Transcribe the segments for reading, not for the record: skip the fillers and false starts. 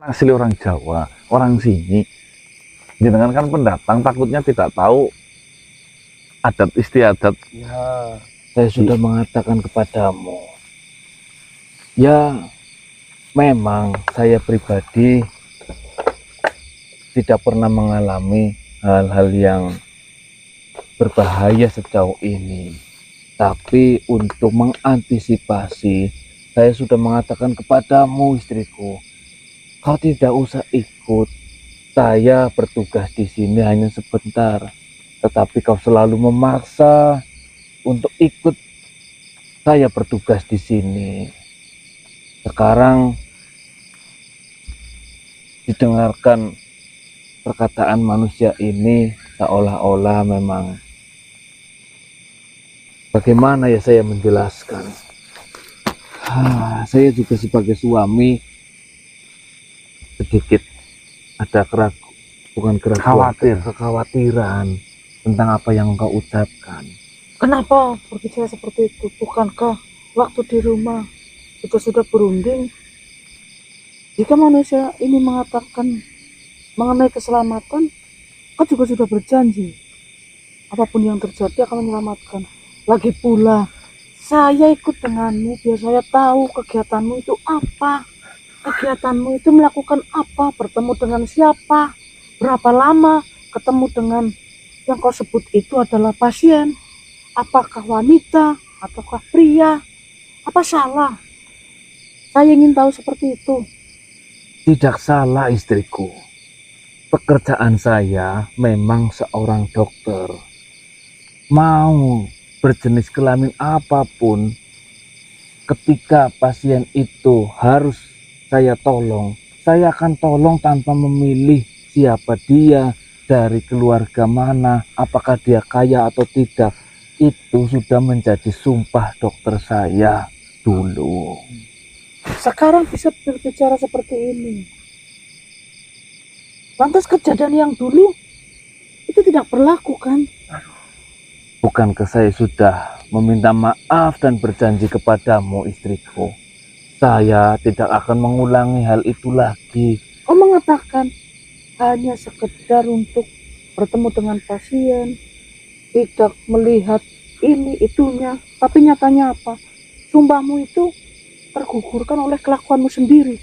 asli orang Jawa, orang sini. Jenengan kan pendatang, takutnya tidak tahu adat istiadat. Ya, saya sudah mengatakan kepadamu. Ya, memang saya pribadi tidak pernah mengalami hal-hal yang berbahaya sejauh ini. Tapi untuk mengantisipasi, saya sudah mengatakan kepadamu, istriku, kau tidak usah ikut. Saya bertugas di sini hanya sebentar, tetapi kau selalu memaksa untuk ikut saya bertugas di sini. Sekarang didengarkan perkataan manusia ini seolah-olah memang, bagaimana ya saya menjelaskan? Saya juga sebagai suami sedikit ada kekhawatiran tentang apa yang engkau ucapkan. Kenapa berbicara seperti itu? Bukankah waktu di rumah kita sudah berunding? Jika manusia ini mengatakan mengenai keselamatan, kau juga sudah berjanji apapun yang terjadi akan menyelamatkan. Lagi pula, saya ikut denganmu biar saya tahu kegiatanmu itu apa. Kegiatanmu itu melakukan apa, bertemu dengan siapa, berapa lama, ketemu dengan yang kau sebut itu adalah pasien. Apakah wanita ataukah pria? Apa salah? Saya ingin tahu seperti itu. Tidak salah, istriku. Pekerjaan saya memang seorang dokter. Mau berjenis kelamin apapun, ketika pasien itu harus saya tolong, saya akan tolong tanpa memilih siapa dia, dari keluarga mana, apakah dia kaya atau tidak. Itu sudah menjadi sumpah dokter saya dulu. Sekarang bisa berbicara seperti ini. Lantas kejadian yang dulu itu tidak berlaku kan? Bukankah saya sudah meminta maaf dan berjanji kepadamu, istriku? Saya tidak akan mengulangi hal itu lagi. Kau mengatakan hanya sekedar untuk bertemu dengan pasien, tidak melihat ini itunya, tapi nyatanya apa? Sumpahmu itu tergugurkan oleh kelakuanmu sendiri.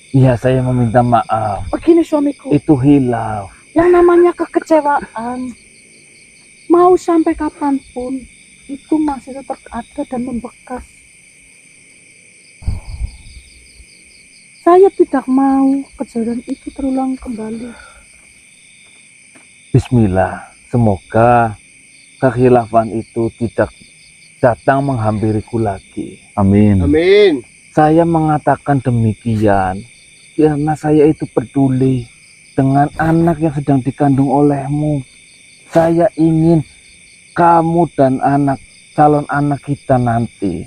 Iya, saya meminta maaf. Begini suamiku, Itu hilaf. yang namanya kekecewaan mau sampai kapanpun itu masih tetap ada dan membekas. Saya tidak mau kejadian itu terulang kembali. Bismillah, semoga kekhilafan itu tidak datang menghampiriku lagi. Amin. Amin. Saya mengatakan demikian karena saya itu peduli dengan anak yang sedang dikandung olehmu. Saya ingin kamu dan calon anak kita nanti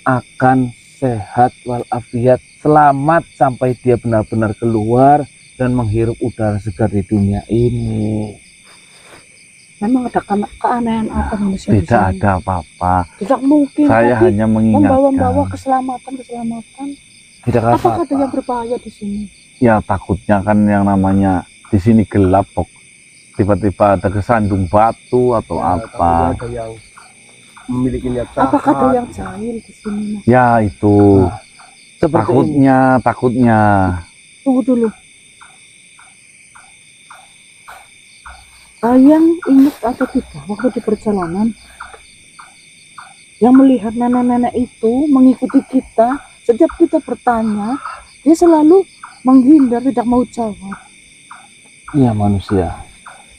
akan sehat walafiat, selamat sampai dia benar-benar keluar dan menghirup udara segar di dunia ini. Memang ada keanehan apa manusia di Tidak sini? ada apa-apa. Tidak mungkin. Saya tapi hanya membawa mengingatkan. keselamatan. Tidak Apakah ada apa-apa. yang berbahaya di sini? Ya takutnya kan yang namanya di sini gelap, kok. Tiba-tiba ada kesandung batu atau Ya, apa. takutnya ada yang memiliki niat Apakah ada jahat. yang jahil di sini? Mas? Ya itu. Seperti ini. Takutnya. Tunggu dulu. Kalian ingat atau tidak waktu di perjalanan yang melihat nenek-nenek itu mengikuti kita, setiap kita bertanya, dia selalu menghindar, tidak mau jawab. Iya, manusia.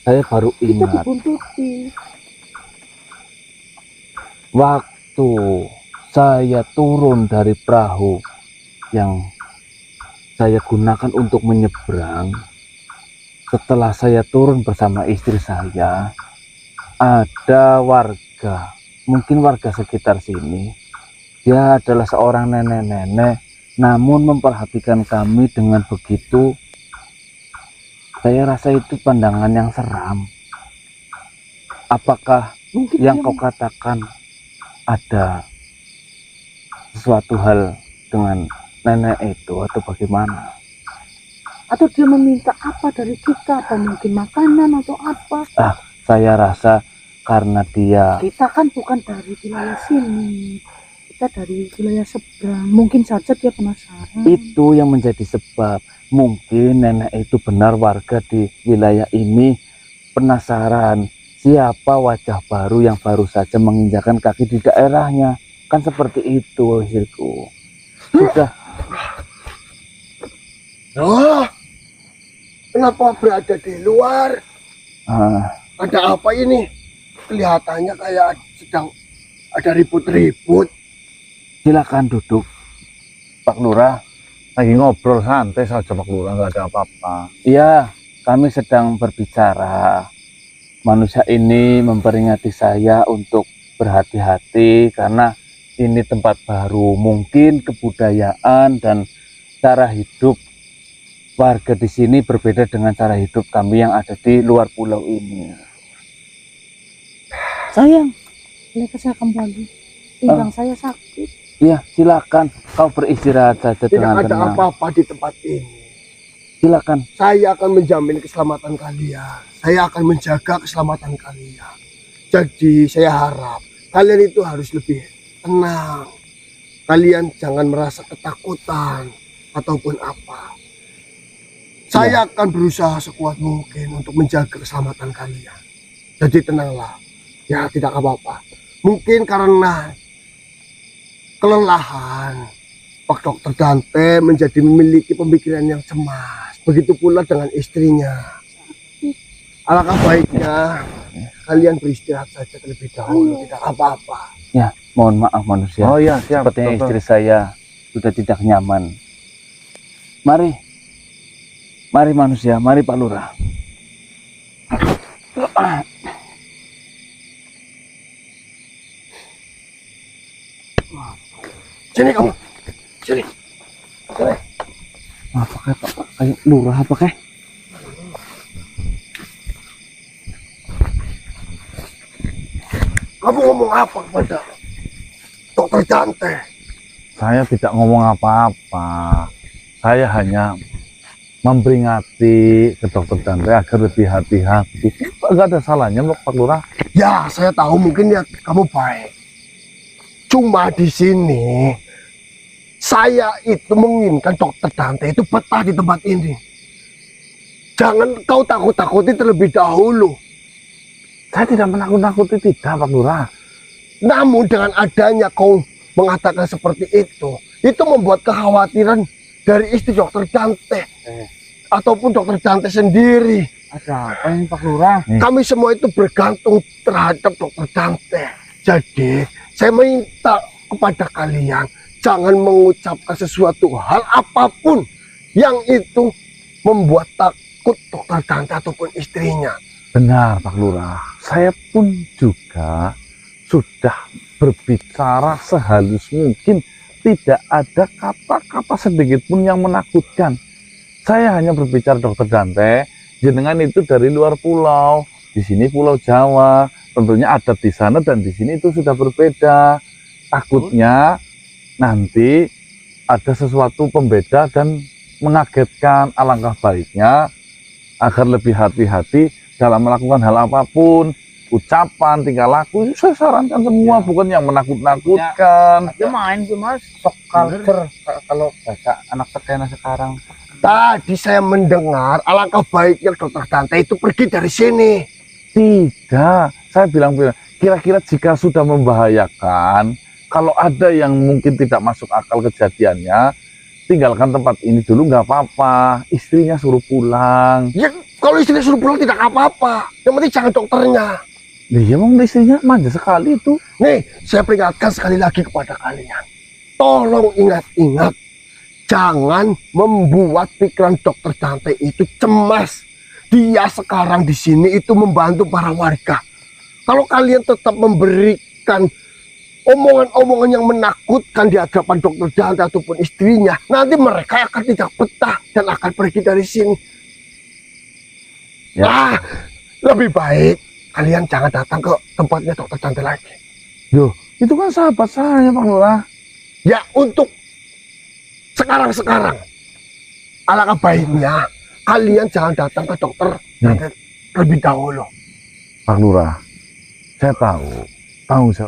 Saya baru Kita ingat dibuntuti. waktu saya turun dari perahu yang saya gunakan untuk menyeberang. Setelah saya turun bersama istri saya, ada warga, mungkin warga sekitar sini. Dia adalah seorang nenek-nenek, namun memperhatikan kami dengan begitu. Saya rasa itu pandangan yang seram. Apakah Mungkin yang dia kau katakan ada sesuatu hal dengan nenek itu atau bagaimana? Atau dia meminta apa dari kita? Apa mungkin makanan atau apa? Saya rasa karena dia Kita kan bukan dari wilayah sini. Kita dari wilayah seberang. Mungkin saja dia penasaran. itu yang menjadi sebab. Mungkin nenek itu benar warga di wilayah ini penasaran siapa wajah baru yang baru saja menginjakan kaki di daerahnya. Kan seperti itu, hasilku. Sudah. Oh, kenapa berada di luar? Ada apa ini? Kelihatannya kayak sedang ada ribut-ribut. Silakan duduk. Pak Lurah lagi ngobrol santai saja Pak Lurah, nggak ada apa-apa. Iya, kami sedang berbicara. Manusia ini memperingati saya untuk berhati-hati karena ini tempat baru. Mungkin kebudayaan dan cara hidup warga di sini berbeda dengan cara hidup kami yang ada di luar pulau ini. Sayang, bolehkah saya kembali? Pinggang saya sakit. Iya, silakan. Kau beristirahat saja Tidak dengan ada tenang. apa-apa di tempat ini. Silakan. Saya akan menjamin keselamatan kalian. Saya akan menjaga keselamatan kalian. Jadi saya harap kalian itu harus lebih tenang. Kalian jangan merasa ketakutan ataupun apa. Saya akan berusaha sekuat mungkin untuk menjaga keselamatan kalian. Jadi tenanglah. Ya tidak apa-apa. Mungkin karena kelelahan, Pak Dokter Dante menjadi memiliki pemikiran yang cemas. Begitu pula dengan istrinya. Alangkah baiknya kalian beristirahat saja terlebih dahulu. Tidak apa-apa. Ya, mohon maaf manusia. Oh iya, siap. Sepertinya dokter. istri saya sudah tidak nyaman. Mari. Mari manusia, mari Pak Lurah. Sini kamu. Sini. Apa kayak Pak? Kayak Lurah apa kayak? Kamu ngomong apa kepada Dokter Dante? Saya tidak ngomong apa-apa. Saya hanya memperingati ke Dokter Dante agar lebih hati-hati. Enggak ada salahnya Pak Lurah. Ya, saya tahu mungkin niat kamu baik. Cuma di sini saya itu menginginkan Dokter Dante itu betah di tempat ini. Jangan kau takut-takuti terlebih dahulu. Saya tidak menakut-nakuti, tidak Pak Lurah. Namun dengan adanya kau mengatakan seperti itu membuat kekhawatiran dari istri Dokter Dante ataupun Dokter Dante sendiri. Ada apa ini Pak Lurah? Kami semua itu bergantung terhadap Dokter Dante. Jadi saya minta kepada kalian jangan mengucapkan sesuatu hal apapun yang itu membuat takut Dokter Dante ataupun istrinya. Benar Pak Lurah. Saya pun juga sudah berbicara sehalus mungkin. Tidak ada kata-kata sedikit pun yang menakutkan. Saya hanya berbicara Dokter Dante, jenengan itu dari luar pulau, di sini Pulau Jawa, tentunya adat di sana dan di sini itu sudah berbeda. Takutnya nanti ada sesuatu pembeda dan mengagetkan. Alangkah baiknya agar lebih hati-hati dalam melakukan hal apapun, ucapan, tingkah laku. Saya sarankan semua, bukan yang menakut-nakutkan. Dia main sih mas. Sok culture kalau baca anak sekena sekarang. Tadi saya mendengar alangkah baiknya Dokter Dante itu pergi dari sini. Tidak, saya bilang kira-kira jika sudah membahayakan, kalau ada yang mungkin tidak masuk akal kejadiannya, tinggalkan tempat ini dulu, nggak apa-apa. Istrinya suruh pulang. Ya kalau istrinya suruh pulang tidak apa-apa. Yang penting jangan dokternya. Iya, emang istrinya manja sekali itu. Nih, saya peringatkan sekali lagi kepada kalian. Tolong ingat-ingat. Jangan membuat pikiran Dokter Dante itu cemas. Dia sekarang di sini itu membantu para warga. Kalau kalian tetap memberikan omongan-omongan yang menakutkan di hadapan Dokter Dante ataupun istrinya, nanti mereka akan tidak betah dan akan pergi dari sini. Ya. Lebih baik kalian jangan datang ke tempatnya Dokter Dante lagi. Loh, itu kan sahabat saya Pak Lurah. Ya untuk sekarang-sekarang. Alangkah baiknya kalian jangan datang ke dokter Nih. terlebih dahulu. Pak Lurah, saya tahu tanggung jawab